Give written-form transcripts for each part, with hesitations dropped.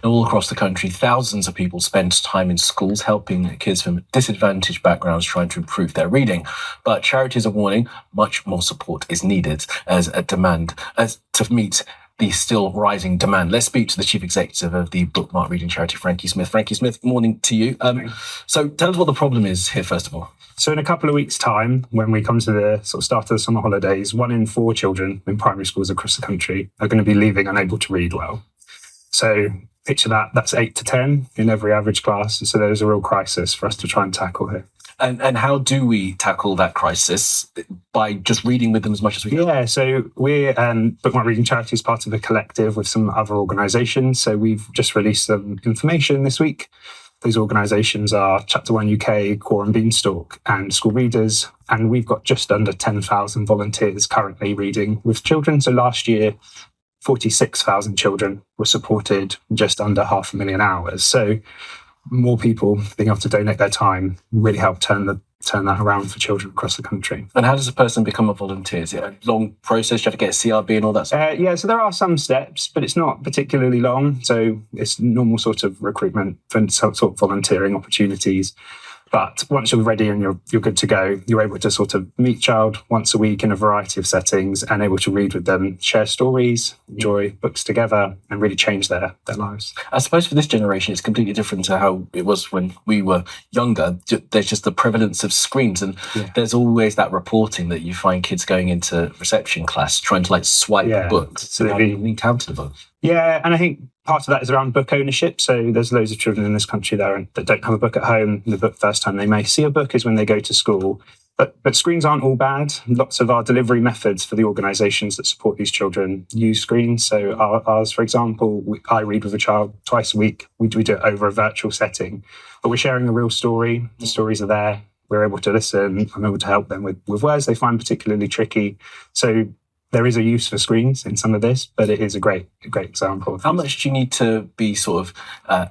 And all across the country, thousands of people spend time in schools helping kids from disadvantaged backgrounds trying to improve their reading. But charities are warning much more support is needed to meet the still rising demand. Let's speak to the Chief Executive of the Bookmark Reading Charity, Frankie Smith. Frankie Smith, morning to you. So tell us what the problem is here, first of all. So in a couple of weeks' time, when we come to the sort of start of the summer holidays, 1 in 4 children in primary schools across the country are going to be leaving unable to read well. So picture that's 8 to 10 in every average class. And so there's a real crisis for us to try and tackle here. And how do we tackle that crisis? By just reading with them as much as we can? Yeah, so we're Bookmark Reading Charity is part of a collective with some other organisations. So we've just released some information this week. Those organisations are Chapter 1 UK, Coram Beanstalk and Schoolreaders. And we've got just under 10,000 volunteers currently reading with children. So last year, 46,000 children were supported, just under 500,000 hours. So more people being able to donate their time really help turn that around for children across the country. And how does a person become a volunteer? Is it a long process? Do you have to get a CRB and all that stuff? Yeah, so there are some steps, but it's not particularly long. So it's normal sort of recruitment for sort of volunteering opportunities. But once you're ready and you're good to go, you're able to sort of meet child once a week in a variety of settings and able to read with them, share stories, enjoy books together, and really change their lives. I suppose for this generation, it's completely different to how it was when we were younger. There's just the prevalence of screens, and there's always that reporting that you find kids going into reception class trying to swipe books. So how do you encounter the book? Yeah, and I think part of that is around book ownership. So there's loads of children in this country that don't have a book at home. The first time they may see a book is when they go to school. But screens aren't all bad. Lots of our delivery methods for the organisations that support these children use screens. So ours, for example, I read with a child twice a week. We do it over a virtual setting. But we're sharing a real story. The stories are there. We're able to listen. I'm able to help them with words they find particularly tricky. So there is a use for screens in some of this, but it is a great example. How much do you need to be sort of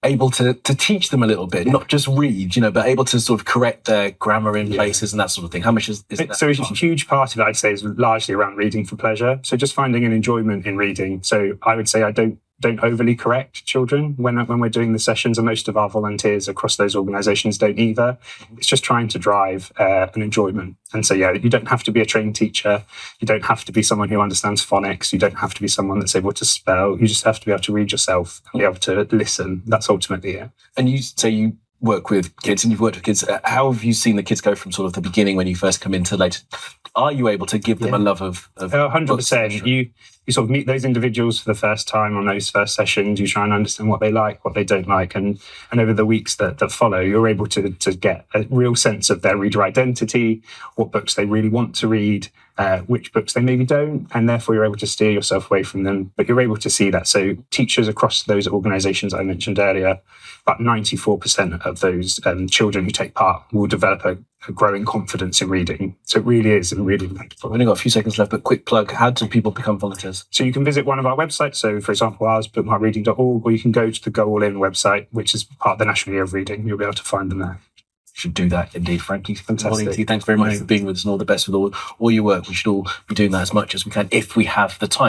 able to teach them a little bit, not just read, but able to sort of correct their grammar in places and that sort of thing? How much is that? So a huge part of it, I'd say, is largely around reading for pleasure. So just finding an enjoyment in reading. So I would say I don't overly correct children when we're doing the sessions, and most of our volunteers across those organisations don't either. It's just trying to drive an enjoyment. And so, you don't have to be a trained teacher. You don't have to be someone who understands phonics. You don't have to be someone that's able to spell. You just have to be able to read yourself and be able to listen. That's ultimately it. And you say you work with kids and you've worked with kids. How have you seen the kids go from sort of the beginning when you first come into later? Are you able to give them a love of 100%. You sort of meet those individuals for the first time on those first sessions. You try and understand what they like, what they don't like. And over the weeks that follow, you're able to get a real sense of their reader identity, what books they really want to read, which books they maybe don't, and therefore you're able to steer yourself away from them. But you're able to see that. So teachers across those organisations I mentioned earlier, about 94% of those children who take part will develop a growing confidence in reading. So it really is really impactful. We've only got a few seconds left, but quick plug, how do people become volunteers? So you can visit one of our websites. So for example, ours, bookmarkreading.org, or you can go to the Go All In website, which is part of the National Year of Reading. You'll be able to find them there. Should do that indeed. Frankie, fantastic. Thanks very much for being with us, and all the best with all your work. We should all be doing that as much as we can if we have the time.